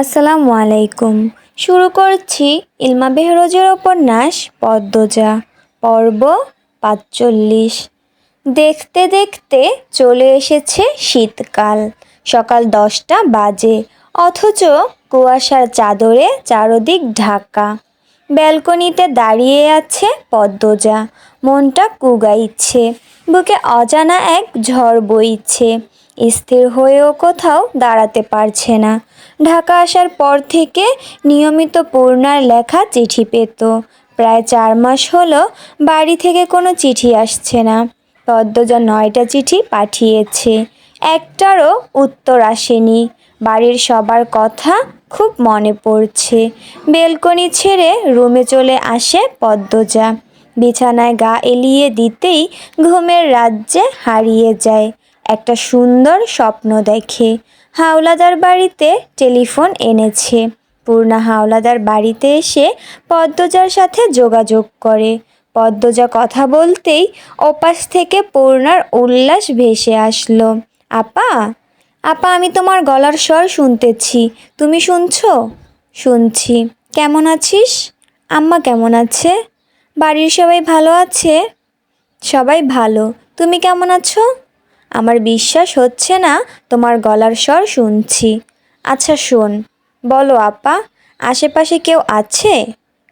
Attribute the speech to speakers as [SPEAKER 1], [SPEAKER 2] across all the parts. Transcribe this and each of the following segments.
[SPEAKER 1] আসসালামু আলাইকুম। শুরু করছি ইলমা বেহরোজের উপন্যাস পদ্মজা, পর্ব ৪৫। দেখতে দেখতে চলে এসেছে শীতকাল। সকাল ১০টা বাজে, অথচ কুয়াশার চাদরে চারদিক ঢাকা। ব্যালকনিতে দাঁড়িয়ে আছে পদ্মজা, মনটা কুগাইছে, বুকে অজানা এক ঝড় বইছে। স্থির হয়েও কোথাও দাঁড়াতে পারছে না। ঢাকা আসার পর থেকে নিয়মিত পূর্ণার লেখা চিঠি পেত। প্রায় ৪ মাস হলো বাড়ি থেকে কোনো চিঠি আসছে না। পদ্মজা ৯টা চিঠি পাঠিয়েছে, একটারও উত্তর আসেনি। বাড়ির সবার কথা খুব মনে পড়ছে। বেলকনি ছেড়ে রুমে চলে আসে পদ্মজা। বিছানায় গা এলিয়ে দিতেই ঘুমের রাজ্যে হারিয়ে যায়। একটা সুন্দর স্বপ্ন দেখে। হাওলাদার বাড়িতে টেলিফোন এনেছে। পূর্ণা হাওলাদার বাড়িতে এসে পদ্মজার সাথে যোগাযোগ করে। পদ্মজা কথা বলতেই ওপাশ থেকে পূর্ণার উল্লাস ভেসে আসলো। আপা, আপা, আমি তোমার গলার স্বর শুনতেছি। তুমি শুনছো? শুনছি। কেমন আছিস? আম্মা কেমন আছে? বাড়ির সবাই ভালো আছে? সবাই ভালো। তুমি কেমন আছো? আমার বিশ্বাস হচ্ছে না তোমার গলার স্বর শুনছি। আচ্ছা শোন, বলো আপা, আশেপাশে কেউ আছে?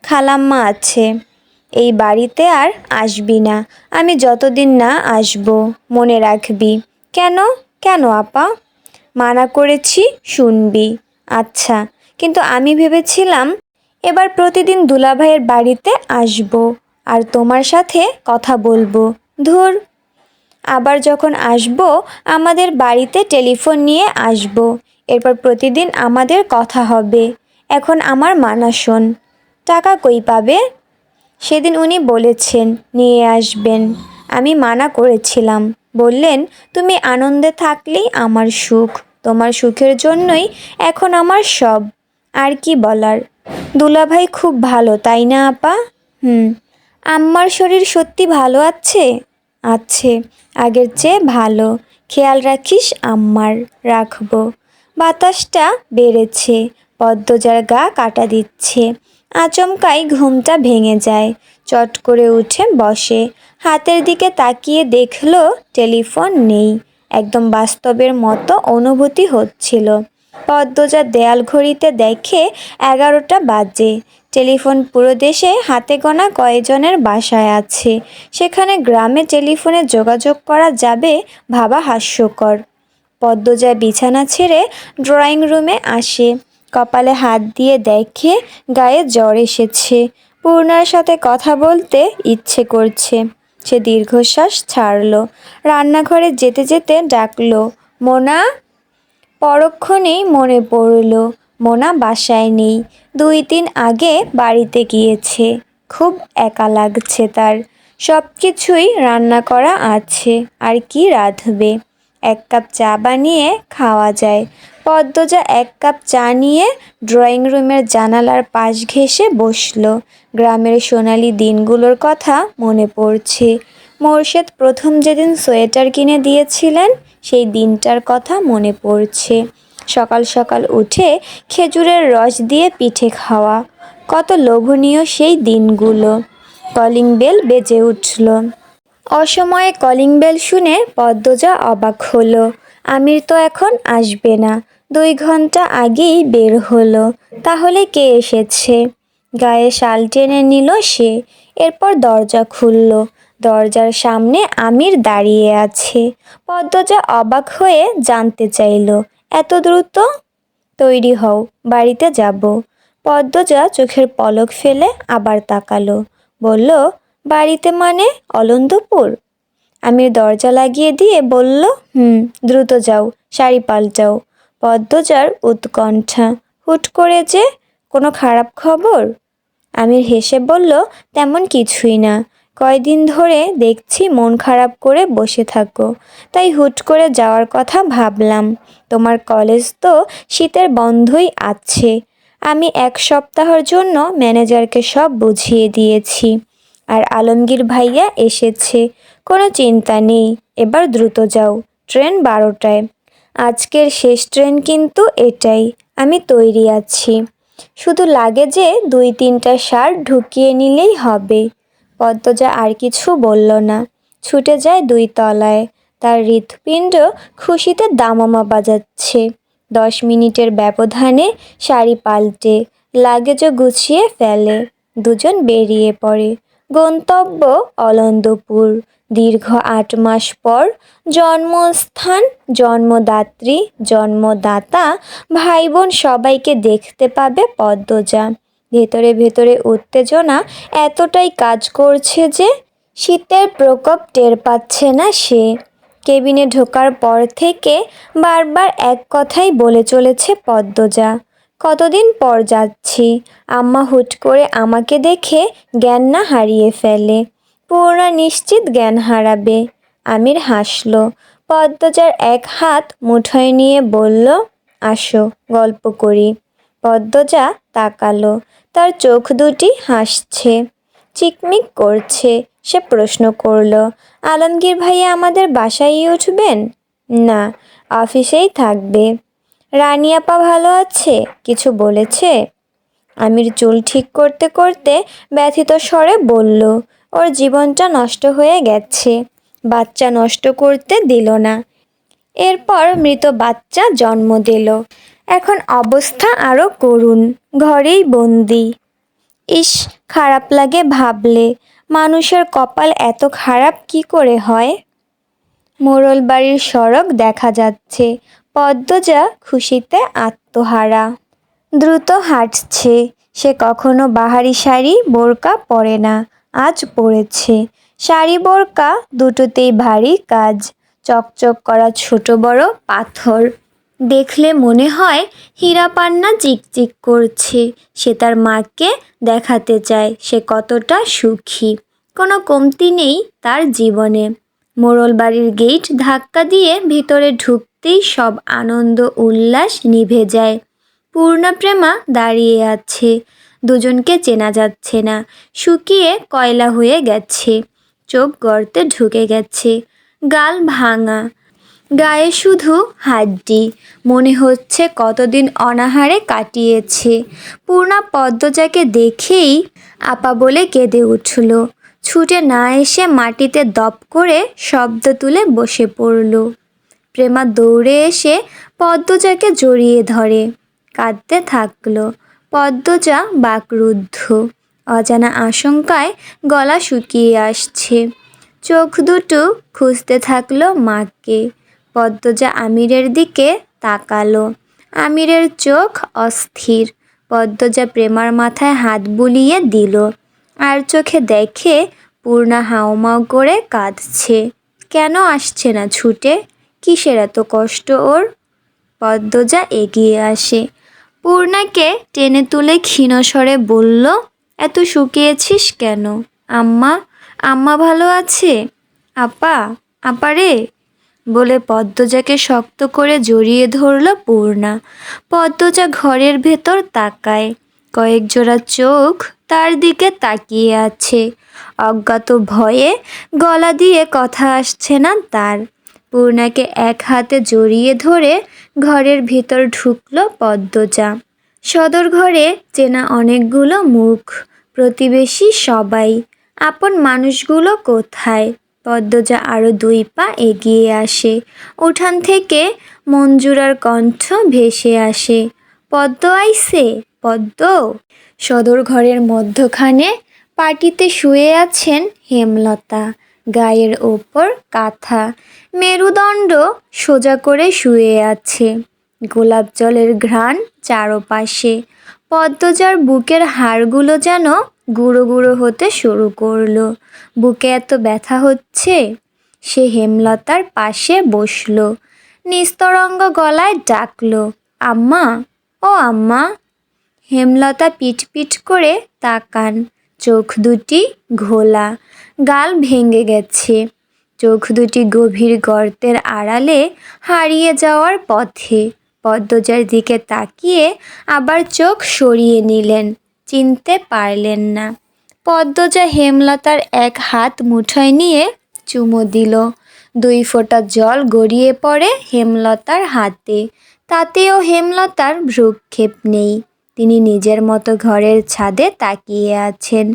[SPEAKER 1] খালাম্মা আছে। এই বাড়িতে আর আসবি না, আমি যতদিন না আসবো, মনে রাখবি। কেন? কেন আপা? মানা করেছি, শুনবি। আচ্ছা, কিন্তু আমি ভেবেছিলাম এবার প্রতিদিন দুলাভাইয়ের বাড়িতে আসবো আর তোমার সাথে কথা বলবো। ধুর, আবার যখন আসবো আমাদের বাড়িতে টেলিফোন নিয়ে আসবো, এরপর প্রতিদিন আমাদের কথা হবে। এখন আমার মানা শোন। টাকা কই পাবে? সেদিন উনি বলেছেন নিয়ে আসবেন। আমি মানা করেছিলাম। বললেন তুমি আনন্দে থাকলেই আমার সুখ। তোমার সুখের জন্যই এখন আমার সব। আর কি বলার? দুলাভাই খুব ভালো, তাই না আপা? হুম। আম্মার শরীর সত্যি ভালো আছে? আছে, আগের চেয়ে ভালো। খেয়াল রাখিস আম্মার। রাখবো। বাতাসটা বেড়েছে, পদ্মজার গা কাটা দিচ্ছে। আচমকাই ঘুমটা ভেঙে যায়। চট করে উঠে বসে। হাতের দিকে তাকিয়ে দেখলো টেলিফোন নেই। একদম বাস্তবের মতো অনুভূতি হচ্ছিল। পদ্মজা দেয়াল ঘড়িতে দেখে 11টা বাজে। টেলিফোন পুরো দেশে হাতে গোনা কয়েকজনের বাসায় আছে। সেখানে গ্রামে টেলিফোনে যোগাযোগ করা যাবে ভাবা হাস্যকর। পদ্মজা বিছানা ছেড়ে ড্রয়িং রুমে আসে। কপালে হাত দিয়ে দেখে গায়ে জ্বর এসেছে। পূর্ণার সাথে কথা বলতে ইচ্ছে করছে। সে দীর্ঘশ্বাস ছাড়ল। রান্নাঘরে যেতে যেতে ডাকলো, মোনা। পরক্ষণেই মনে পড়ল মোনা বাসায় নেই। 2 দিন আগে বাড়িতে গিয়েছে। খুব একা লাগছে তার। সব কিছুই রান্না করা আছে, আর কি রাঁধবে? 1 কাপ চা বানিয়ে খাওয়া যায়। পদ্মজা 1 কাপ চা নিয়ে ড্রয়িং রুমের জানালার পাশ ঘেঁষে বসলো। গ্রামের সোনালি দিনগুলোর কথা মনে পড়ছে। মোর্শেদ প্রথম যেদিন সোয়েটার কিনে দিয়েছিলেন, সেই দিনটার কথা মনে পড়ছে। সকাল সকাল উঠে খেজুরের রস দিয়ে পিঠে খাওয়া, কত লোভনীয় সেই দিনগুলো। কলিং বেল বেজে উঠল। অসময়ে কলিং বেল শুনে পদ্মজা অবাক হলো। আমির তো এখন আসবে না। 2 ঘন্টা আগেই বের হলো। তাহলে কে এসেছে? গায়ে শাল টেনে নিল সে। এরপর দরজা খুলল। দরজার সামনে আমির দাঁড়িয়ে আছে। পদ্মজা অবাক হয়ে জানতে চাইল, এত দ্রুত? তৈরি হও, বাড়িতে যাব। পদ্মজা চোখের পলক ফেলে আবার তাকালো। বলল, বাড়িতে মানে অলন্দপুর? আমির দরজা লাগিয়ে দিয়ে বলল, দ্রুত যাও, শাড়ি পাল্টাও। পদ্মজার উৎকণ্ঠা। হুট করে যে, কোনো খারাপ খবর? আমির হেসে বলল, তেমন কিছুই না। কয়দিন ধরে দেখছি মন খারাপ করে বসে থাকো, তাই হুট করে যাওয়ার কথা ভাবলাম। তোমার কলেজ তো শীতের বন্ধই আছে। আমি 1 সপ্তাহের জন্য ম্যানেজারকে সব বুঝিয়ে দিয়েছি। আর আলমগীর ভাইয়া এসেছে। কোনো চিন্তা নেই। এবার দ্রুত যাও। ট্রেন 12টায়। আজকের শেষ ট্রেন কিন্তু এটাই। আমি তৈরি আছি। শুধু লাগেজে 2-3টা শার্ট ঢুকিয়ে নিলেই হবে। পদ্মজা আর কিছু বলল না, ছুটে যায় 2 তলায়। তার হৃৎপিণ্ড খুশিতে দামামা বাজাচ্ছে। 10 মিনিটের ব্যবধানে শাড়ি পাল্টে লাগেজও গুছিয়ে ফেলে। দুজন বেরিয়ে পড়ে। গন্তব্য অলন্দপুর। দীর্ঘ 8 মাস পর জন্মস্থান, জন্মদাত্রী, জন্মদাতা, ভাই বোন সবাইকে দেখতে পাবে পদ্মজা। ভেতরে ভেতরে উত্তেজনা এতটাই কাজ করছে যে শীতের প্রকোপ টের পাচ্ছে না সে। কেবিনে ঢোকার পর থেকে বারবার এক কথাই বলে চলেছে পদ্মজা, কতদিন পর যাচ্ছি, আম্মা হুট করে আমাকে দেখে জ্ঞান না হারিয়ে ফেলে। পূর্ণা নিশ্চিত জ্ঞান হারাবে। আমির হাসল। পদ্মজার এক হাত মুঠোয় নিয়ে বলল, আসো গল্প করি। পদ্মজা তাকালো। তার চোখ দুটি হাসছে, চিকমিক করছে। সে প্রশ্ন করল, আলমগীর ভাইয়া আমাদের বাসায়ই উঠবেন? না, অফিসেই থাকবে। রানী আপা ভালো আছে? কিছু বলেছে? আমির চুল ঠিক করতে করতে ব্যথিত স্বরে বলল, ওর জীবনটা নষ্ট হয়ে গেছে, বাচ্চা নষ্ট করতে দিল না, এরপর মৃত বাচ্চা জন্ম দিল, এখন অবস্থা আরও করুণ, ঘরেই বন্দি। ইস, খারাপ লাগে ভাবলে, মানুষের কপাল এত খারাপ কি করে হয়। মোড়ল বাড়ির সড়ক দেখা যাচ্ছে। পদ্মজা খুশিতে আত্মহারা। দ্রুত হাঁটছে। সে কখনো বাহারি শাড়ি বোরকা পরে না, আজ পরেছে। শাড়ি বোরকা দুটোতেই ভারী কাজ, চকচক করা ছোট বড় পাথর। দেখলে মনে হয় হীরা পান্না চিকচিক করছে। সে তার মাকে দেখাতে চায় সে কতটা সুখী। কোনো কমতি নেই তার জীবনে। মোড়ল বাড়ির গেট ধাক্কা দিয়ে ভিতরে ঢুকতেই সব আনন্দ উল্লাস নিভে যায়। পূর্ণপ্রেমা দাঁড়িয়ে আছে। দুজনকে চেনা যাচ্ছে না, শুকিয়ে কয়লা হয়ে গেছে, চোখ গর্তে ঢুকে গেছে, গাল ভাঙা, গায়ে শুধু হাড্ডি। মনে হচ্ছে কতদিন অনাহারে কাটিয়েছে। পূর্ণা পদ্মজাকে দেখেই আপা বলে কেঁদে উঠল। ছুটে না এসে মাটিতে দপ করে শব্দ তুলে বসে পড়ল। প্রেমা দৌড়ে এসে পদ্মজাকে জড়িয়ে ধরে, কাঁদতে থাকলো। পদ্মজা বাকরুদ্ধ, অজানা আশঙ্কায় গলা শুকিয়ে আসছে। চোখ দুটো খুঁজতে থাকলো মাকে। পদ্মজা আমিরের দিকে তাকালো। আমিরের চোখ অস্থির। পদ্মজা প্রেমার মাথায় হাত বুলিয়ে দিল। আর চোখে দেখে পূর্ণা হাউমাউ করে কাঁদছে। কেন আসছে না ছুটে? কিসের এত কষ্ট ওর? পদ্মজা এগিয়ে আসে, পূর্ণাকে টেনে তুলে ক্ষীণ স্বরে বলল, এত শুকিয়েছিস কেন? আম্মা, আম্মা ভালো আছে? আপা, আপারে বলে পদ্মজাকে শক্ত করে জড়িয়ে ধরল পূর্ণা। পদ্মজা ঘরের ভেতর তাকায়। কয়েক জোড়া চোখ তার দিকে তাকিয়ে আছে। অজ্ঞাত ভয়ে গলা দিয়ে কথা আসছে না তার। পূর্ণাকে এক হাতে জড়িয়ে ধরে ঘরের ভিতর ঢুকলো পদ্মজা। সদর ঘরে চেনা অনেকগুলো মুখ, প্রতিবেশী সবাই। আপন মানুষগুলো কোথায়? পদ্মজা আরও 2 পা এগিয়ে আসে। উঠান থেকে মঞ্জুরার কণ্ঠ ভেসে আসে, পদ্ম আইছে, পদ্ম। সদর ঘরের মধ্যখানে পাটিতে শুয়ে আছেন হেমলতা, গায়ের ওপর কাঁথা, মেরুদণ্ড সোজা করে শুয়ে আছে। গোলাপ জলের ঘ্রাণ চারপাশে। পদ্মজার বুকের হাড়গুলো যেন গুঁড়ো গুঁড়ো হতে শুরু করলো। বুকে এত ব্যথা হচ্ছে। সে হেমলতার পাশে বসলো, নিস্তরঙ্গ গলায় ডাকলো, আম্মা, ও আম্মা। হেমলতা পিট পিট করে তাকান। চোখ দুটি ঘোলা, গাল ভেঙে গেছে। চোখ দুটি গভীর গর্তের আড়ালে হারিয়ে যাওয়ার পথে। পদ্মজার দিকে তাকিয়ে আবার চোখ সরিয়ে নিলেন, চিনতে পারলেন না। পদ্মজা হেমলতার এক হাত মুঠোয় নিয়ে চুমো দিল। 2 ফোঁটা জল গড়িয়ে পড়ে হেমলতার হাতে। তাতেও হেমলতার ভ্রূক্ষেপ নেই। তিনি নিজের মতো ঘরের ছাদে তাকিয়ে আছেন।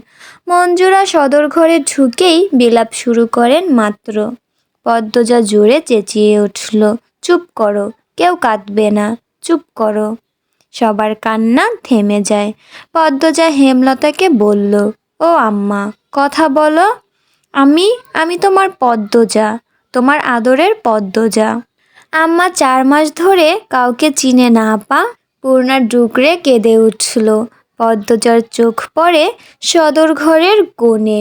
[SPEAKER 1] মঞ্জুরা সদর ঘরে ঢুকেই বিলাপ শুরু করেন মাত্র। পদ্মজা জোরে চেঁচিয়ে উঠল, চুপ করো, কেউ কাঁদবে না, চুপ করো। সবার কান্না থেমে যায়। পদ্মজা হেমলতাকে বলল, ও আম্মা, কথা বলো। আমি আমি তোমার পদ্মজা, তোমার আদরের পদ্মজা। আম্মা 4 মাস ধরে কাউকে চিনে না আপা। পূর্ণা ডুকরে কেঁদে উঠল। পদ্মজার চোখ পড়ে সদর ঘরের কোণে।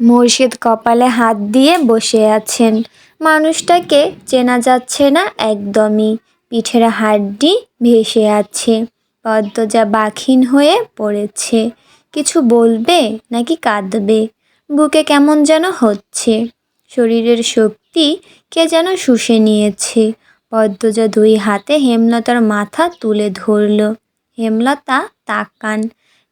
[SPEAKER 1] মুর্শিদ কপালে হাত দিয়ে বসে আছেন। মানুষটাকে চেনা যাচ্ছে না একদমই। পিঠের হাড্ডি ভেসে আছে। পদ্মজা বাকহীন হয়ে পড়েছে। কিছু বলবে নাকি কাঁদবে? বুকে কেমন যেন হচ্ছে। শরীরের শক্তি কে যেন শুষে নিয়েছে। পদ্মজা 2 হাতে হেমলতার মাথা তুলে ধরল। হেমলতা তাকান,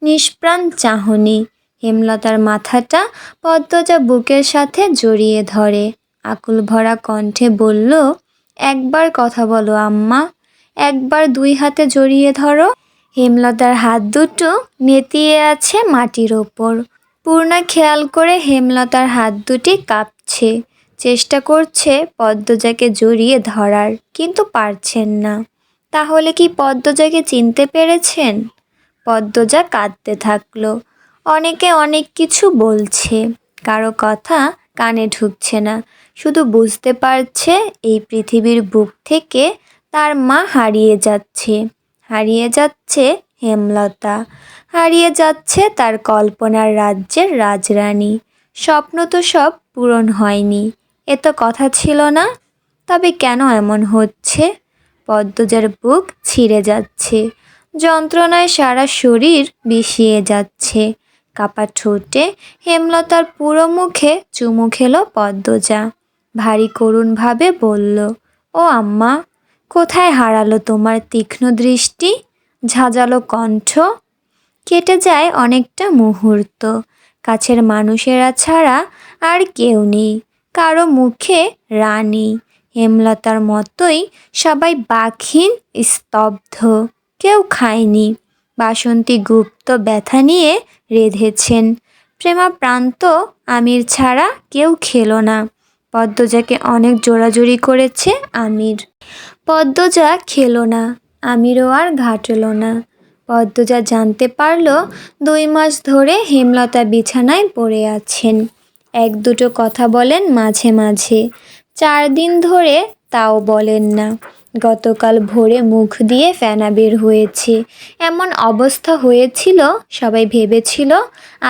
[SPEAKER 1] নিষ্প্রাণ চাহনি। হেমলতার মাথাটা পদ্মজা বুকের সাথে জড়িয়ে ধরে। আকুল ভরা কণ্ঠে বলল, একবার কথা বলো আম্মা, একবার 2 হাতে জড়িয়ে ধরো। হেমলতার হাত দুটো নেতিয়ে আছে মাটির ওপর। পূর্ণা খেয়াল করে হেমলতার হাত দুটি কাঁপছে। চেষ্টা করছে পদ্মজাকে জড়িয়ে ধরার, কিন্তু পারছেন না। তাহলে কি পদ্মজাকে চিনতে পেরেছেন? পদ্মজা কাঁদতে থাকলো। অনেকে অনেক কিছু বলছে, কারো কথা কানে ঢুকছে না। শুধু বুঝতে পারছে এই পৃথিবীর বুক থেকে তার মা হারিয়ে যাচ্ছে। হারিয়ে যাচ্ছে হেমলতা, হারিয়ে যাচ্ছে তার কল্পনার রাজ্যের রাজরানী। স্বপ্ন তো সব পূরণ হয়নি, এ তো কথা ছিল না। তবে কেন এমন হচ্ছে? পদ্মজার বুক ছিঁড়ে যাচ্ছে। যন্ত্রণায় সারা শরীর বিষিয়ে যাচ্ছে। কাপা ঠোঁটে হেমলতার পুরো মুখে চুমু খেলো পদ্মজা। ভারী করুণভাবে বলল, ও আম্মা, কোথায় হারালো তোমার তীক্ষ্ণ দৃষ্টি, ঝাঁঝালো কণ্ঠ? কেটে যায় অনেকটা মুহূর্ত। কাছের মানুষেরা ছাড়া আর কেউ নেই। কারো মুখে রানী। হেমলতার মতোই সবাই বাকহীন, স্তব্ধ। কেউ খায়নি। বাসন্তী গুপ্ত ব্যথা নিয়ে রেঁধেছেন। প্রেমাপ্রান্ত আমির ছাড়া কেউ খেলো না। পদ্মজাকে অনেক জোরাজুরি করেছে আমির। পদ্মজা খেলো না, আমিরও আর ঘাটল না। পদ্মজা জানতে পারল 2 মাস ধরে হেমলতা বিছানায় পড়ে আছেন। 1-2 কথা বলেন মাঝে মাঝে। 4 দিন ধরে তাও বলেন না। গতকাল ভোরে মুখ দিয়ে ফেনা বের হয়েছে। এমন অবস্থা হয়েছিল, সবাই ভেবেছিল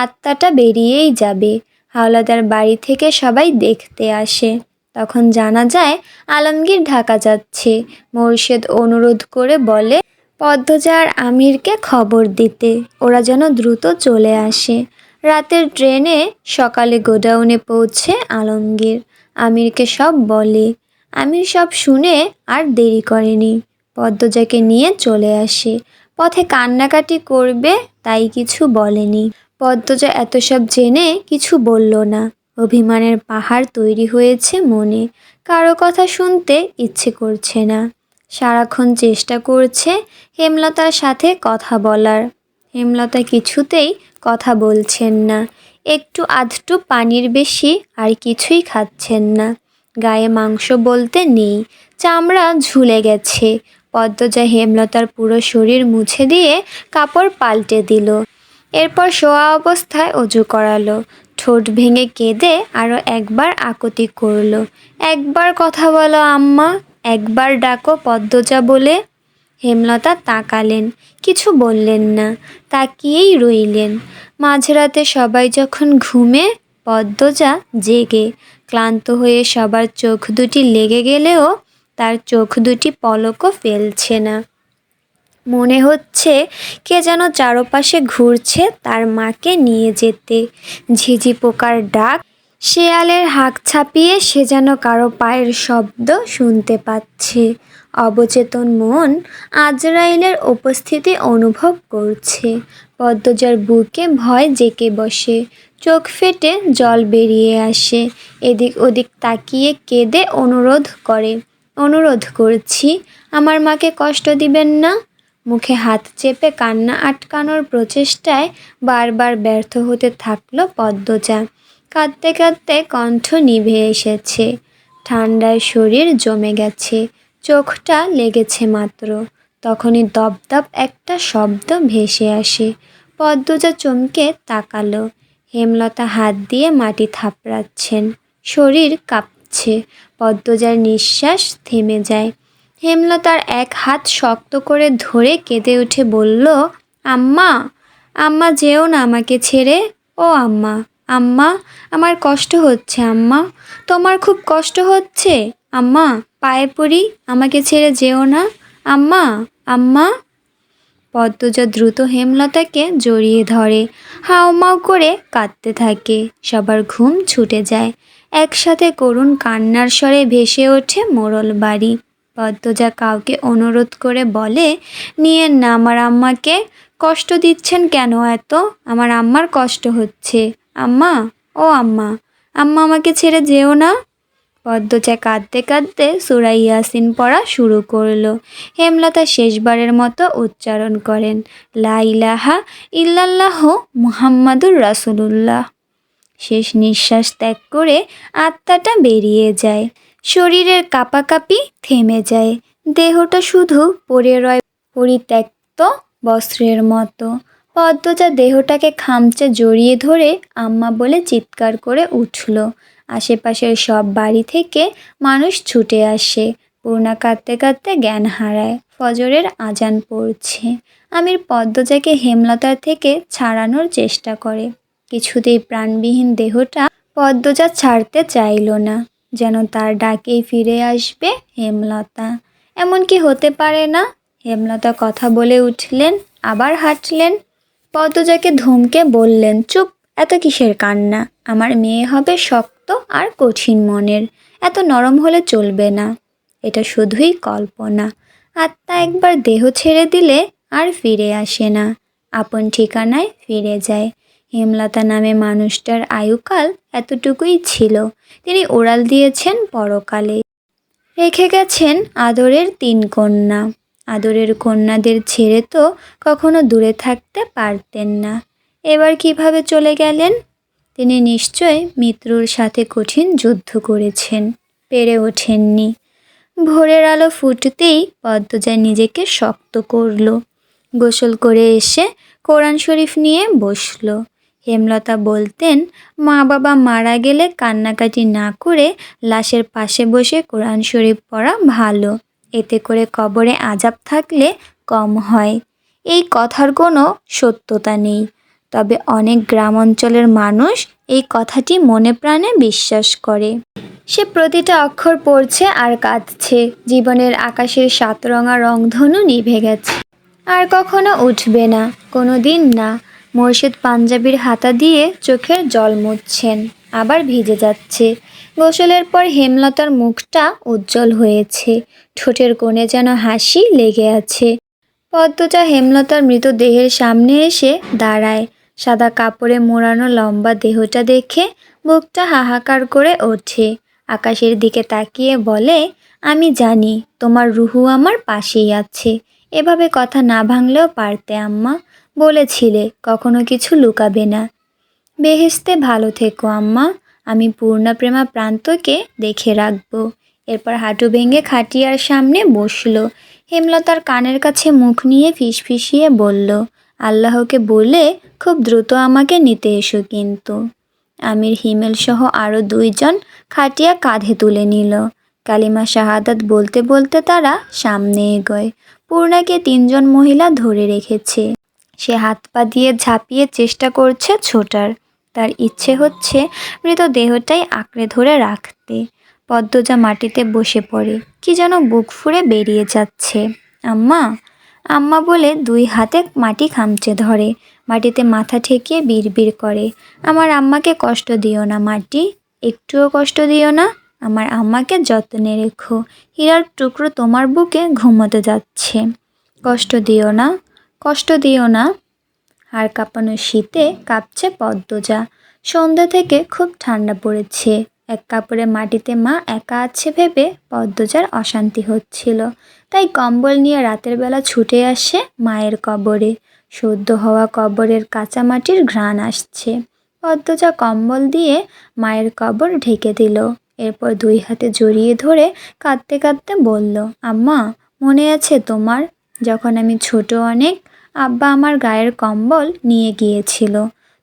[SPEAKER 1] আত্মাটা বেরিয়েই যাবে। হাওলাদার বাড়ি থেকে সবাই দেখতে আসে। তখন জানা যায় আলমগীর ঢাকা যাচ্ছে। মোর্শেদ অনুরোধ করে বলে পদ্মজা আর আমিরকে খবর দিতে, ওরা যেন দ্রুত চলে আসে। রাতের ট্রেনে সকালে গোডাউনে পৌঁছে আলমগীর আমিরকে সব বলে। আমির সব শুনে আর দেরি করেনি, পদ্মজাকে নিয়ে চলে আসে। পথে কান্নাকাটি করবে তাই কিছু বলেনি। পদ্মজা এত সব জেনে কিছু বলল না। অভিমানের পাহাড় তৈরি হয়েছে মনে। কারো কথা শুনতে ইচ্ছে করছে না। সারাক্ষণ চেষ্টা করছে হেমলতার সাথে কথা বলার। হেমলতা কিছুতেই কথা বলছেন না। একটু আধটু পানির বেশি আর কিছুই খাচ্ছেন না। গায়ে মাংস বলতে নেই, চামড়া ঝুলে গেছে। পদ্মজা হেমলতার পুরো শরীর মুছে দিয়ে কাপড় পাল্টে দিল। এরপর শোয়া অবস্থায় অজু করালো। ঠোঁট ভেঙে কেঁদে আরও একবার আকুতি করল, একবার কথা বলো আম্মা, একবার ডাকো পদ্মজা বলে। হেমলতা তাকালেন, কিছু বললেন না, তাকিয়েই রইলেন। মাঝরাতে সবাই যখন ঘুমে, পদ্মজা জেগে। ক্লান্ত হয়ে সবার চোখ দুটি লেগে গেলেও তার চোখ দুটি পলকও ফেলছে না। মনে হচ্ছে কে যেন চারপাশে ঘুরছে তার মাকে নিয়ে যেতে। ঝিঝি পোকার ডাক, শেয়ালের হাঁক ছাপিয়ে সে যেন কারো পায়ের শব্দ শুনতে পাচ্ছে। অবচেতন মন আজরাইলের উপস্থিতি অনুভব করছে। পদ্মজার বুকে ভয় জেঁকে বসে। চোখ ফেটে জল বেরিয়ে আসে। এদিক ওদিক তাকিয়ে কেঁদে অনুরোধ করে, অনুরোধ করছি, আমার মাকে কষ্ট দিবেন না। মুখে হাত চেপে কান্না আটকানোর প্রচেষ্টায় বারবার ব্যর্থ হতে থাকলো পদ্মজা। কাঁদতে কাঁদতে কণ্ঠ নিভে এসেছে, ঠান্ডায় শরীর জমে গেছে, চোখটা লেগেছে মাত্র। তখনই দপদপ একটা শব্দ ভেসে আসে। পদ্মজা চমকে তাকালো। হেমলতা হাত দিয়ে মাটি থাপড়াচ্ছেন, শরীর কাঁপছে। পদ্মজার নিঃশ্বাস থেমে যায়। হেমলতার এক হাত শক্ত করে ধরে কেঁদে উঠে বলল, আম্মা, আম্মা যেও না আমাকে ছেড়ে। ও আম্মা, আম্মা, আমার কষ্ট হচ্ছে আম্মা, তোমার খুব কষ্ট হচ্ছে আম্মা, পায়ে পড়ি, আমাকে ছেড়ে যেও না আম্মা, আম্মা। পদ্মজা দ্রুত হেমলতাকে জড়িয়ে ধরে, হাউমাউ করে কাঁদতে থাকে। সবার ঘুম ছুটে যায়। একসাথে করুণ কান্নার স্বরে ভেসে ওঠে মোড়ল বাড়ি। পদ্মজা কাউকে অনুরোধ করে বলে, নিয়েন না আমার আম্মাকে, কষ্ট দিচ্ছেন কেন এত, আমার আম্মার কষ্ট হচ্ছে। আম্মা, ও আম্মা, আম্মা আমাকে ছেড়ে যেও না। পদ্মজা কাঁদতে কাঁদতে সূরা ইয়াসিন পড়া শুরু করলো। হেমলতা শেষবারের মতো উচ্চারণ করেন, লা ইলাহা ইল্লাল্লাহ মুহাম্মাদুর রাসূলুল্লাহ। শেষ নিঃশ্বাস ত্যাগ করে আত্মাটা বেরিয়ে যায়। শরীরের কাঁপাকাঁপি থেমে যায়। দেহটা শুধু পড়ে রয় পরিত্যক্ত বস্ত্রের মতো। পদ্মজা দেহটাকে খামচে জড়িয়ে ধরে আম্মা বলে চিৎকার করে উঠল। আশেপাশের সব বাড়ি থেকে মানুষ ছুটে আসে। পূর্ণা কাঁদতে কাঁদতে জ্ঞান হারায়। ফজরের আজান পড়ছে। আমির পদ্মজাকে হেমলতার থেকে ছাড়ানোর চেষ্টা করে। কিছুতেই প্রাণবিহীন দেহটা পদ্মজা ছাড়তে চাইল না, যেন তার ডাকেই ফিরে আসবে হেমলতা। এমন কি হতে পারে না? হেমলতা কথা বলে উঠলেন, আবার হাঁটলেন। পদ্মজাকে ধমকে বললেন, চুপ, এত কিসের কান্না, আমার মেয়ে হবে শক্ত আর কঠিন মনের, এত নরম হলে চলবে না। এটা শুধুই কল্পনা। আত্মা একবার দেহ ছেড়ে দিলে আর ফিরে আসে না, আপন ঠিকানায় ফিরে যায়। হেমলতা নামে মানুষটার আয়ুকাল এতটুকুই ছিল। তিনি ওড়াল দিয়েছেন পরকালে, রেখে গেছেন আদরের 3 কন্যা। আদরের কন্যাদের ছেড়ে তো কখনো দূরে থাকতে পারতেন না। এবার কিভাবে চলে গেলেন? তিনি নিশ্চয় মৃত্যুর সাথে কঠিন যুদ্ধ করেছেন, পেরে ওঠেননি। ভোরের আলো ফুটতেই পদ্মজা নিজেকে শক্ত করল। গোসল করে এসে কোরআন শরীফ নিয়ে বসল। হেমলতা বলতেন, মা বাবা মারা গেলে কান্নাকাটি না করে লাশের পাশে বসে কোরআন শরীফ পড়া ভালো, এতে করে কবরে আযাব থাকলে কম হয়। এই কথার কোনো সত্যতা নেই, তবে অনেক গ্রাম অঞ্চলের মানুষ এই কথাটি মনে প্রাণে বিশ্বাস করে। সে প্রতিটা অক্ষর পড়ছে আর কাঁদছে। জীবনের আকাশের 7 রঙা রংধনু নিভে গেছে, আর কখনো উঠবে না, কোনো দিন না। মোর্শেদ পাঞ্জাবির হাতা দিয়ে চোখের জল মুছছেন, আবার ভিজে যাচ্ছে। গোসলের পর হেমলতার মুখটা উজ্জ্বল হয়েছে, ঠোঁটের কোণে যেন হাসি লেগে আছে। পদ্মজা হেমলতার মৃতদেহের সামনে এসে দাঁড়ায়। সাদা কাপড়ে মোড়ানো লম্বা দেহটা দেখে বুকটা হাহাকার করে ওঠে। আকাশের দিকে তাকিয়ে বলে, আমি জানি তোমার রুহু আমার পাশেই আছে। এভাবে কথা না ভাঙলেও পারতে আম্মা, বলেছিলে কখনো কিছু লুকাবে না। বেহেশতে ভালো থেকো আম্মা, আমি পূর্ণা প্রেমা প্রান্তকে দেখে রাখবো। এরপর হাঁটু ভেঙে খাটিয়ার সামনে বসলো। হেমলতার কানের কাছে মুখ নিয়ে ফিসফিসিয়ে বলল, আল্লাহকে বলে খুব দ্রুত আমাকে নিতে এসো কিন্তু। আমির হিমেল সহ আরও 2 জন খাটিয়া কাঁধে তুলে নিল। কালিমা শাহাদাত বলতে বলতে তারা সামনে এগোয়। পূর্ণাকে 3 জন মহিলা ধরে রেখেছে। সে হাত পা দিয়ে ঝাঁপিয়ে চেষ্টা করছে ছোটার। তার ইচ্ছে হচ্ছে মৃতদেহটাই আঁকড়ে ধরে রাখতে। পদ্মজা মাটিতে বসে পড়ে, কি যেন বুক ফুঁড়ে বেরিয়ে যাচ্ছে। আম্মা, আম্মা বলে 2 হাতে মাটি খামচে ধরে। মাটিতে মাথা ঠেকিয়ে বিড়বিড় করে, আমার আম্মাকে কষ্ট দিও না মাটি, একটুও কষ্ট দিও না। আমার আম্মাকে যত্নে রেখো, হীরার টুকরো তোমার বুকে ঘুমোতে যাচ্ছে। কষ্ট দিও না, কষ্ট দিও না। আর কাঁপানো শীতে কাঁপছে পদ্মজা। সন্ধ্যা থেকে খুব ঠান্ডা পড়েছে। এক কাপড়ে মাটিতে মা একা আছে ভেবে পদ্মজার অশান্তি হচ্ছিল। তাই কম্বল নিয়ে রাতের বেলা ছুটে আসে মায়ের কবরে। সদ্য হওয়া কবরের কাঁচা মাটির ঘ্রাণ আসছে। পদ্মজা কম্বল দিয়ে মায়ের কবর ঢেকে দিল। এরপর দুই হাতে জড়িয়ে ধরে কাঁদতে কাঁদতে বলল, আম্মা, মনে আছে তোমার, যখন আমি ছোট অনেক, আব্বা আমার গায়ের কম্বল নিয়ে গিয়েছিল,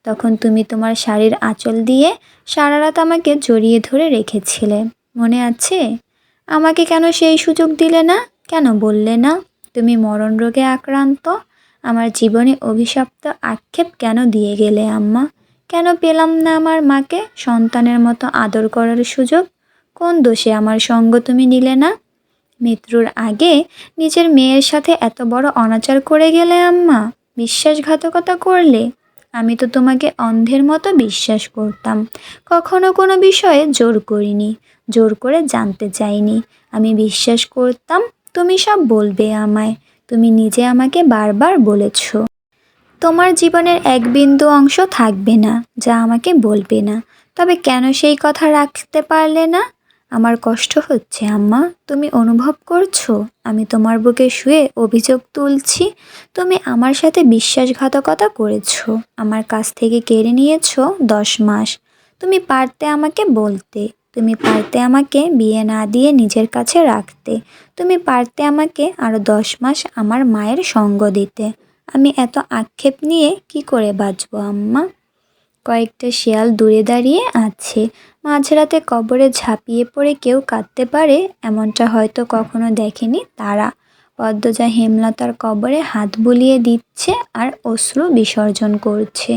[SPEAKER 1] তখন তুমি তোমার শাড়ির আঁচল দিয়ে সারা রাত আমাকে জড়িয়ে ধরে রেখেছিলে, মনে আছে? আমাকে কেন সেই সুযোগ দিলে না? কেন বললে না তুমি মরণ রোগে আক্রান্ত? আমার জীবনে অভিশপ্ত আক্ষেপ কেন দিয়ে গেলে আম্মা? কেন পেলাম না আমার মাকে সন্তানের মতো আদর করার সুযোগ? কোন দোষে আমার সঙ্গ তুমি নিলে না? মৃত্যুর আগে নিজের মেয়ের সাথে এত বড় অনাচার করে গেলে আম্মা, বিশ্বাসঘাতকতা করলে। আমি তো তোমাকে অন্ধের মতো বিশ্বাস করতাম, কখনো কোনো বিষয়ে জোর করিনি, জোর করে জানতে চাইনি। আমি বিশ্বাস করতাম তুমি সব বলবে আমায়। তুমি নিজে আমাকে বারবার বলেছ তোমার জীবনের এক বিন্দু অংশ থাকবে না যা আমাকে বলবে না। তবে কেন সেই কথা রাখতে পারলে না? আমার কষ্ট হচ্ছে আম্মা, তুমি অনুভব করছো আমি তোমার বুকে শুয়ে অভিযোগ তুলছি? তুমি আমার সাথে বিশ্বাসঘাতকতা করেছো, আমার কাছ থেকে কেড়ে নিয়েছো 10 মাস। তুমি পারতে আমাকে বলতে, তুমি পারতে আমাকে বিয়ে না দিয়ে নিজের কাছে রাখতে, তুমি পারতে আমাকে আরও 10 মাস আমার মায়ের সঙ্গ দিতে। আমি এত আক্ষেপ নিয়ে কি করে বাঁচব আম্মা? কয়েকটা শিয়াল দূরে দাঁড়িয়ে আছে। মাঝরাতে কবরে ঝাঁপিয়ে পড়ে কেউ কাঁদতে পারে এমনটা হয়তো কখনো দেখেনি তারা। পদ্মজা হেমলতার কবরে হাত বুলিয়ে দিচ্ছে আর অশ্রু বিসর্জন করছে।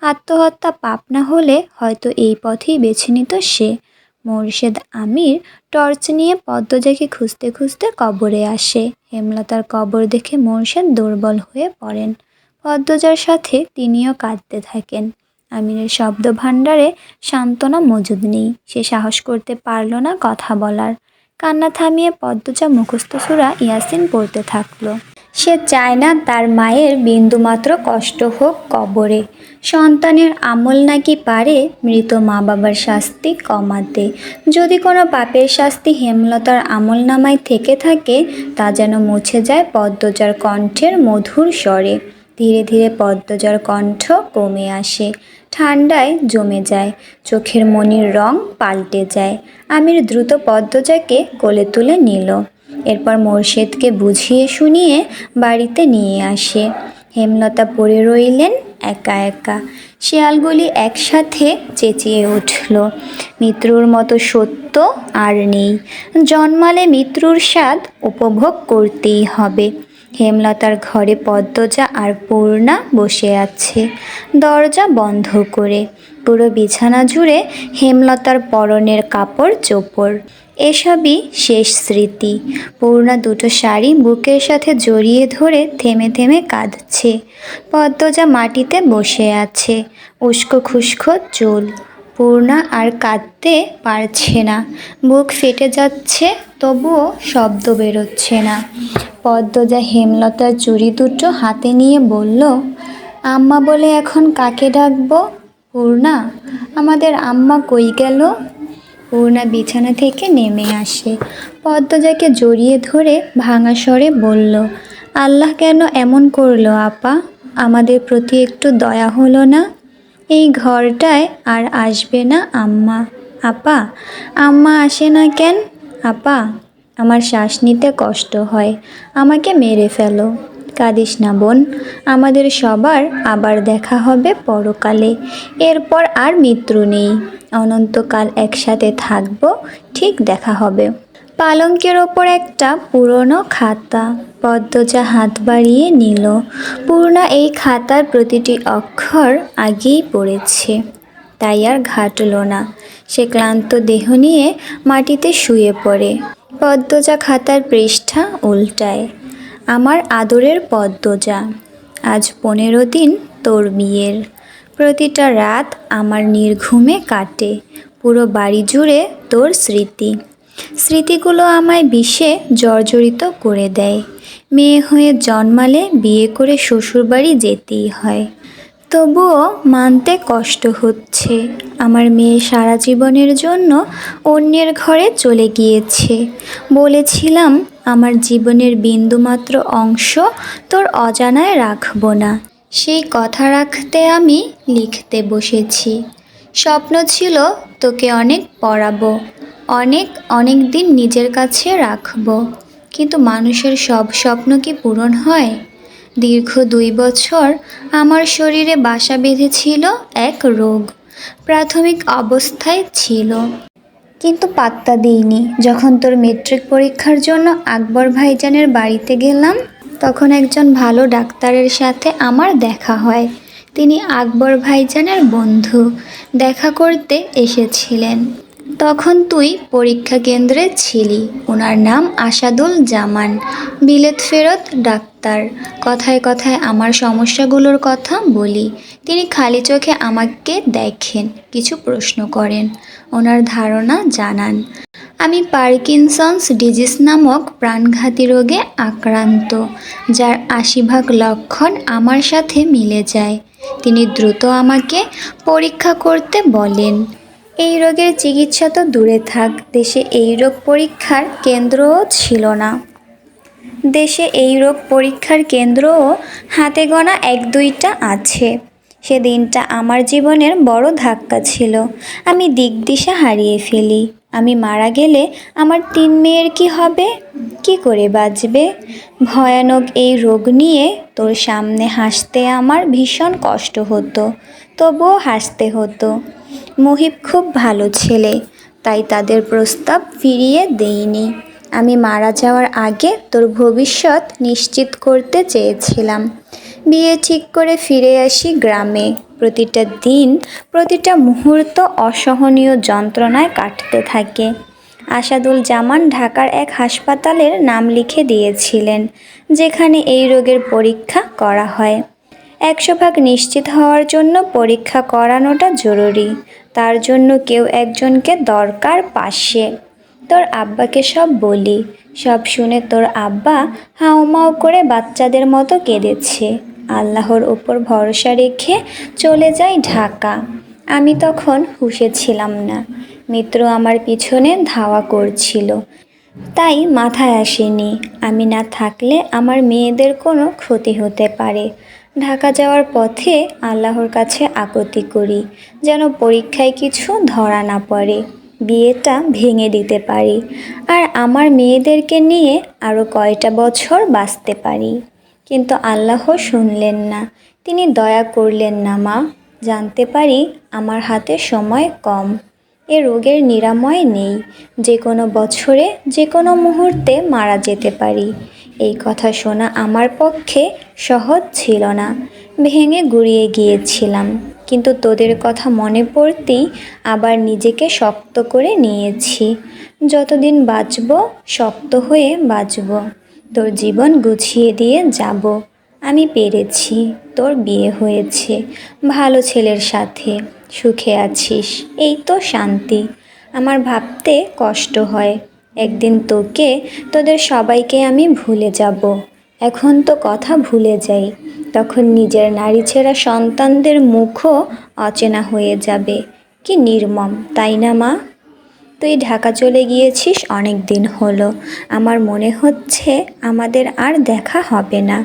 [SPEAKER 1] আত্মহত্যা পাপ না হলে হয়তো এই পথেই বেছে নিত সে। মোর্শেদ আমির টর্চ নিয়ে পদ্মজাকে খুঁজতে খুঁজতে কবরে আসে। হেমলতার কবর দেখে মোর্শেদ দুর্বল হয়ে পড়েন। পদ্মজার সাথে তিনিও কাঁদতে থাকেন। আমিরের শব্দ ভাণ্ডারে সান্ত্বনা মজুদ নেই। সে সাহস করতে পারল না কথা বলার। কান্না থামিয়ে পদ্মজা মুখস্থ সূরা ইয়াসিন পড়তে থাকলো। সে চায় না তার মায়ের বিন্দুমাত্র কষ্ট হোক কবরে। সন্তানের আমল নাকি পারে মৃত মা বাবার শাস্তি কমাতে। যদি কোনো পাপের শাস্তি হেমলতার আমলনামায় থেকে থাকে তা যেন মুছে যায় পদ্মজার কণ্ঠের মধুর স্বরে। ধীরে ধীরে পদ্মজার কণ্ঠ কমে আসে, ঠান্ডায় জমে যায়, চোখের মণির রং পাল্টে যায়। আমির দ্রুত পদ্মজাকে কোলে তুলে নিল। এরপর মোর্শেদকে বুঝিয়ে শুনিয়ে বাড়িতে নিয়ে আসে। হেমলতা পড়ে রইলেন একা একা। শিয়ালগুলি একসাথে চেঁচিয়ে উঠল, মৃত্যুর মতো সত্য আর নেই। জন্মালে মৃত্যুর স্বাদ উপভোগ করতেই হবে। হেমলতার ঘরে পদ্মজা আর পূর্ণা বসে আছে, দরজা বন্ধ করে। পুরো বিছানা জুড়ে হেমলতার পরনের কাপড় চোপড়। এসবই শেষ স্মৃতি। পূর্ণা দুটো শাড়ি বুকের সাথে জড়িয়ে ধরে থেমে থেমে কাঁদছে। পদ্মজা মাটিতে বসে আছে, উস্কো খুস্কো চুল। পূর্ণা আর কাঁদতে পারছে না, বুক ফেটে যাচ্ছে, তবুও শব্দ বেরোচ্ছে না। পদ্মজা হেমলতার চুড়ি দুটো হাতে নিয়ে বলল, আম্মা বলে এখন কাকে ডাকবো? পূর্ণা, আমাদের আম্মা কই গেল? পূর্ণা বিছানা থেকে নেমে আসে, পদ্মজাকে জড়িয়ে ধরে ভাঙা স্বরে বলল, আল্লাহ কেন এমন করলো আপা? আমাদের প্রতি একটু দয়া হলো না? এই ঘরটায় আর আসবে না আম্মা। আপা, আম্মা আসে না কেন? আপা, আমার শ্বাস নিতে কষ্ট হয়, আমাকে মেরে ফেলো। কাঁদিস না বোন, আমাদের সবার আবার দেখা হবে পরকালে। এরপর আর মৃত্যু নেই, অনন্তকাল একসাথে থাকবো, ঠিক দেখা হবে। পালঙ্কের ওপর একটা পুরনো খাতা। পদ্মজা হাত বাড়িয়ে নিল। পূর্ণা এই খাতার প্রতিটি অক্ষর আগেই পড়েছে, তাই আর ঘাটল না। সে ক্লান্ত দেহ নিয়ে মাটিতে শুয়ে পড়ে। পদ্মজা খাতার পৃষ্ঠা উল্টায়। আমার আদরের পদ্মজা, আজ 15 দিন তোর বিয়ের। প্রতিটা রাত আমার নির্ঘুমে কাটে। পুরো বাড়ি জুড়ে তোর স্মৃতি। স্মৃতিগুলো আমায় বিষে জর্জরিত করে দেয়। মেয়ে হয়ে জন্মালে বিয়ে করে শ্বশুরবাড়ি যেতেই হয়। তবুও মানতে কষ্ট হচ্ছে। আমার মেয়ে সারা জীবনের জন্য অন্যের ঘরে চলে গিয়েছে। বলেছিলাম আমার জীবনের বিন্দুমাত্র অংশ তোর অজানায় রাখব না। সেই কথা রাখতে আমি লিখতে বসেছি। স্বপ্ন ছিল তোকে অনেক পড়াবো, অনেক অনেক দিন নিজের কাছে রাখবো। কিন্তু মানুষের সব স্বপ্ন কি পূরণ হয়? দীর্ঘ 2 বছর আমার শরীরে বাসা বেঁধেছিল এক রোগ। প্রাথমিক অবস্থায় ছিল, কিন্তু পাত্তা দিইনি। যখন তোর মেট্রিক পরীক্ষার জন্য আকবর ভাইজানের বাড়িতে গেলাম, তখন একজন ভালো ডাক্তারের সাথে আমার দেখা হয়। তিনি আকবর ভাইজানের বন্ধু। দেখা করতে এসেছিলেন। তখন তুই পরীক্ষা কেন্দ্রে ছিলি। ওনার নাম আসাদুল জামান, বিলেত ফেরত ডাক্তার। কথায় কথায় আমার সমস্যাগুলোর কথা বলি। তিনি খালি চোখে আমাকে দেখেন, কিছু প্রশ্ন করেন, ওনার ধারণা জানান আমি পার্কিনসন্স ডিজিজ নামক প্রাণঘাতী রোগে আক্রান্ত, যার 80 ভাগ লক্ষণ আমার সাথে মিলে যায়। তিনি দ্রুত আমাকে পরীক্ষা করতে বলেন। এই রোগের চিকিৎসা তো দূরে থাক, দেশে এই রোগ পরীক্ষার কেন্দ্রও ছিল না। দেশে এই রোগ পরীক্ষার কেন্দ্রও হাতে গোনা 1-2টা আছে। সেদিনটা আমার জীবনের বড় ধাক্কা ছিল। আমি দিকদিশা হারিয়ে ফেলি। আমি মারা গেলে আমার 3 মেয়ের কি হবে? কি করে বাঁচবে? ভয়ানক এই রোগ নিয়ে তোর সামনে হাসতে আমার ভীষণ কষ্ট হতো, তবুও হাসতে হতো। মুহিব খুব ভালো ছেলে, তাই তাদের প্রস্তাব ফিরিয়ে দেইনি। আমি মারা যাওয়ার আগে তোর ভবিষ্যৎ নিশ্চিত করতে চেয়েছিলাম। বিয়ে ঠিক করে ফিরে আসি গ্রামে। প্রতিটা দিন, প্রতিটা মুহূর্ত অসহনীয় যন্ত্রণায় কাটতে থাকে। আসাদুল জামান ঢাকার এক হাসপাতালের নাম লিখে দিয়েছিলেন, যেখানে এই রোগের পরীক্ষা করা হয়। 100 ভাগ নিশ্চিত হওয়ার জন্য পরীক্ষা করানোটা জরুরি। তার জন্য কেউ একজনকে দরকার পাশে। তোর আব্বাকে সব বলি। সব শুনে তোর আব্বা হাউমাউ করে বাচ্চাদের মতো কেঁদেছে। আল্লাহর উপর ভরসা রেখে চলে যাই ঢাকা। আমি তখন হুঁশে ছিলাম না। মিত্র আমার পিছনে ধাওয়া করছিল, তাই মাথায় আসেনি আমি না থাকলে আমার মেয়েদের কোনো ক্ষতি হতে পারে। ঢাকা যাওয়ার পথে আল্লাহর কাছে আকুতি করি, যেন পরীক্ষায় কিছু ধরা না পড়ে, বিয়েটা ভেঙে দিতে পারি, আর আমার মেয়েদেরকে নিয়ে আরও কয়টা বছর বাঁচতে পারি। কিন্তু আল্লাহ শুনলেন না, তিনি দয়া করলেন না। মা, জানতে পারি আমার হাতে সময় কম। এ রোগের নিরাময় নেই। যে কোনো বছরে, যে কোনো মুহূর্তে মারা যেতে পারি। এই কথা শোনা আমার পক্ষে সহজ ছিল না। ভেঙে গুঁড়িয়ে গিয়েছিলাম। কিন্তু তোদের কথা মনে পড়তেই আবার নিজেকে শক্ত করে নিয়েছি। যতদিন বাঁচব, শক্ত হয়ে বাঁচব। তোর জীবন গুছিয়ে দিয়ে যাব। আমি পেরেছি। তোর বিয়ে হয়েছে ভালো ছেলের সাথে, সুখে আছিস, এই তো শান্তি। আমার ভাবতে কষ্ট হয়, একদিন তোকে, তোদের সবাইকে আমি ভুলে যাব। এখন তো কথা ভুলে যাই, তখন নিজের নারীছেঁড়া সন্তানদের মুখও অচেনা হয়ে যাবে। কি নির্মম, তাই না মা? তুই ঢাকা চলে গিয়েছিস অনেক দিন হলো। আমার মনে হচ্ছে আমাদের আর দেখা হবে না।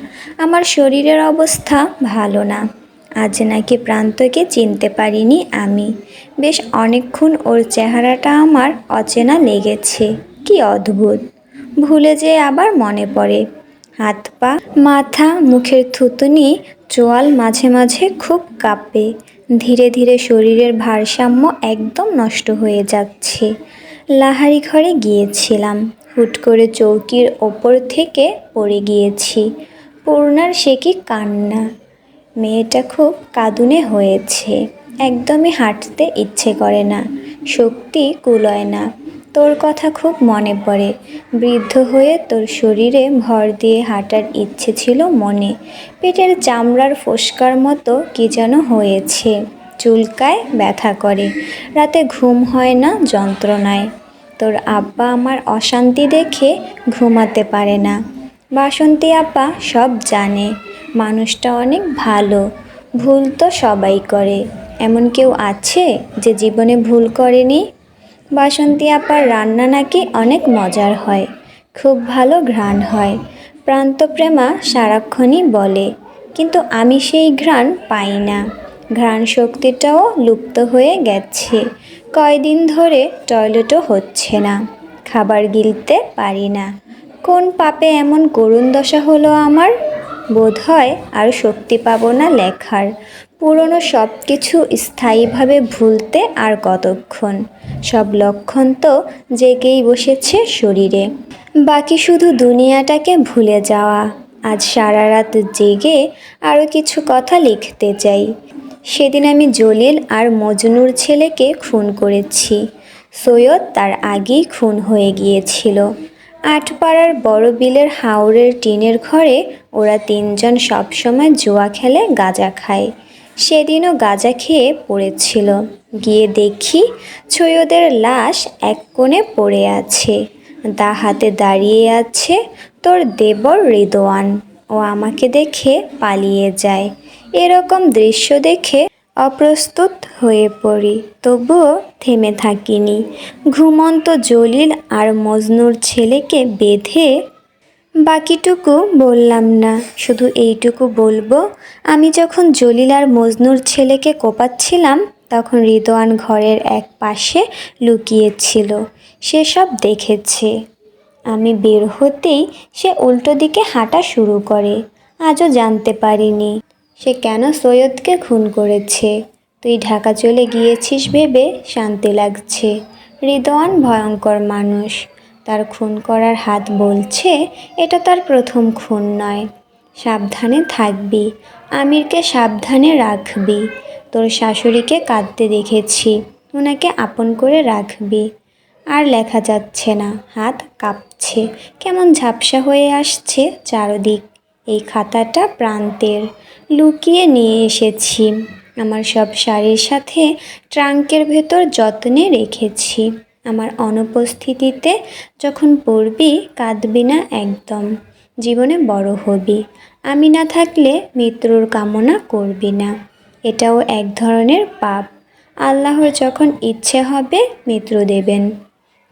[SPEAKER 1] আমার শরীরের অবস্থা ভালো না। আজ নাকি প্রান্তকে চিনতে পারিনি আমি। বেশ অনেকক্ষণ ওর চেহারাটা আমার অচেনা লেগেছে। কি অদ্ভুত, ভুলে যেয়ে আবার মনে পড়ে। হাত পা, মাথা, মুখের থুতনি, চোয়াল মাঝে মাঝে খুব কাঁপে। ধীরে ধীরে শরীরের ভারসাম্য একদম নষ্ট হয়ে যাচ্ছে। লাহারি ঘরে গিয়েছিলাম, হুট করে চৌকির ওপর থেকে পড়ে গিয়েছি। পূর্ণার সে কি কান্না! মেয়েটা খুব কাঁদুনে হয়েছে। একদমই হাঁটতে ইচ্ছে করে না, শক্তি কুলোয় না। তোর কথা খুব মনে পড়ে। বৃদ্ধ হয়ে তোর শরীরে ভর দিয়ে হাঁটার ইচ্ছে ছিল মনে। পেটের চামড়ার ফোসকার মতো কি যেন হয়েছে, চুলকায়, ব্যথা করে। রাতে ঘুম হয় না যন্ত্রণায়। তোর আব্বা আমার অশান্তি দেখে ঘুমাতে পারে না। বাসন্তী আপা সব জানে। মানুষটা অনেক ভালো। ভুল তো সবাই করে, এমন কেউ আছে যে জীবনে ভুল করেনি? বাসন্তী আপার রান্না নাকি অনেক মজার হয়, খুব ভালো ঘ্রাণ হয়, প্রান্তপ্রেমা সারাক্ষণই বলে। কিন্তু আমি সেই ঘ্রাণ পাই না, ঘ্রাণ শক্তিটাও লুপ্ত হয়ে গেছে। কয়দিন ধরে টয়লেটও হচ্ছে না, খাবার গিলতে পারি না। কোন পাপে এমন করুণ দশা হলো আমার? বোধহয় আর শক্তি পাবো না লেখার। পুরনো সব কিছু স্থায়ীভাবে ভুলতে আর কতক্ষণ? সব লক্ষণ তো জেগেই বসেছে শরীরে, বাকি শুধু দুনিয়াটাকে ভুলে যাওয়া। আজ সারা রাত জেগে আরও কিছু কথা লিখতে চাই। সেদিন আমি জলিল আর মজনুর ছেলেকে খুন করেছি। সৈয়দ তার আগেই খুন হয়ে গিয়েছিল। আটপাড়ার বড় বিলের হাওরের টিনের ঘরে ওরা তিনজন সবসময় জুয়া খেলে, গাঁজা খায়। সেদিনও গাঁজা খেয়ে পড়েছিল। গিয়ে দেখি সৈয়দের লাশ এক কোণে পড়ে আছে, দা হাতে দাঁড়িয়ে আছে তোর দেবর রিদওয়ান। ও আমাকে দেখে পালিয়ে যায়। এরকম দৃশ্য দেখে অপ্রস্তুত হয়ে পড়ি, তবুও থেমে থাকিনি। ঘুমন্ত জলিল আর মজনুর ছেলেকে বেঁধে বাকিটুকু বললাম না, শুধু এইটুকু বলবো, আমি যখন জলিল আর মজনুর ছেলেকে কোপাচ্ছিলাম তখন রিদওয়ান ঘরের এক পাশে লুকিয়েছিল। সে সব দেখেছে। আমি বের হতেই সে উল্টো দিকে হাঁটা শুরু করে। আজও জানতে পারিনি সে কেন সৈয়দকে খুন করেছে। তুই ঢাকা চলে গিয়েছিস ভেবে শান্তি লাগছে। রিদওয়ান ভয়ঙ্কর মানুষ, তার খুন করার হাত বলছে এটা তার প্রথম খুন নয়। সাবধানে থাকবি, আমিরকে সাবধানে রাখবি। তোর শাশুড়িকে কাঁদতে দেখেছি, ওনাকে আপন করে রাখবি। আর লেখা যাচ্ছে না, হাত কাঁপছে, কেমন ঝাপসা হয়ে আসছে চারদিক। এই খাতাটা প্রান্তের, লুকিয়ে নিয়ে এসেছি। আমার সব শাড়ির সাথে ট্রাঙ্কের ভেতর যত্নে রেখেছি। আমার অনুপস্থিতিতে যখন পড়বি কাঁদবি না একদম, জীবনে বড় হবি। আমি না থাকলে মৃত্যুর কামনা করবি না, এটাও এক ধরনের পাপ। আল্লাহর যখন ইচ্ছে হবে মৃত্যু দেবেন।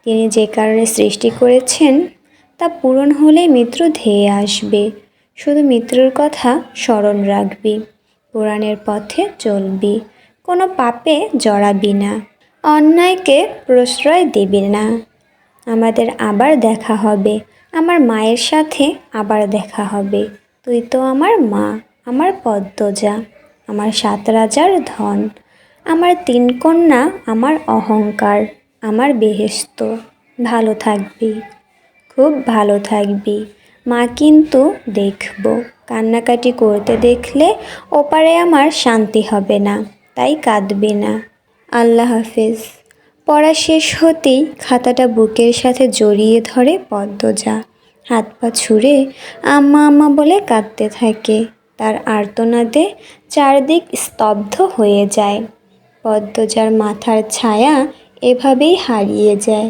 [SPEAKER 1] তিনি যে কারণে সৃষ্টি করেছেন তা পূরণ হলেই মৃত্যু ধেয়ে আসবে। শুধু মৃত্যুর কথা স্মরণ রাখবি, কোরআনের পথে চলবি, কোনো পাপে জড়াবি না, অন্যায়কে প্রশ্রয় দিবি না। আমাদের আবার দেখা হবে, আমার মায়ের সাথে আবার দেখা হবে। তুই তো আমার মা, আমার পদ্মজা, আমার 7 রাজার ধন, আমার 3 কন্যা, আমার অহংকার, আমার বেহেশত। ভালো থাকবি, খুব ভালো থাকবি। মা কিন্তু দেখব, কান্নাকাটি করতে দেখলে ওপারে আমার শান্তি হবে না, তাই কাঁদবি না। আল্লাহ হাফেজ। পড়া শেষ হতেই খাতাটা বুকের সাথে জড়িয়ে ধরে পদ্মজা। হাত পা ছুঁড়ে আম্মা আম্মা বলে কাঁদতে থাকে। তার আর্তনাদে চারদিক স্তব্ধ হয়ে যায়। পদ্মজার মাথার ছায়া এভাবেই হারিয়ে যায়।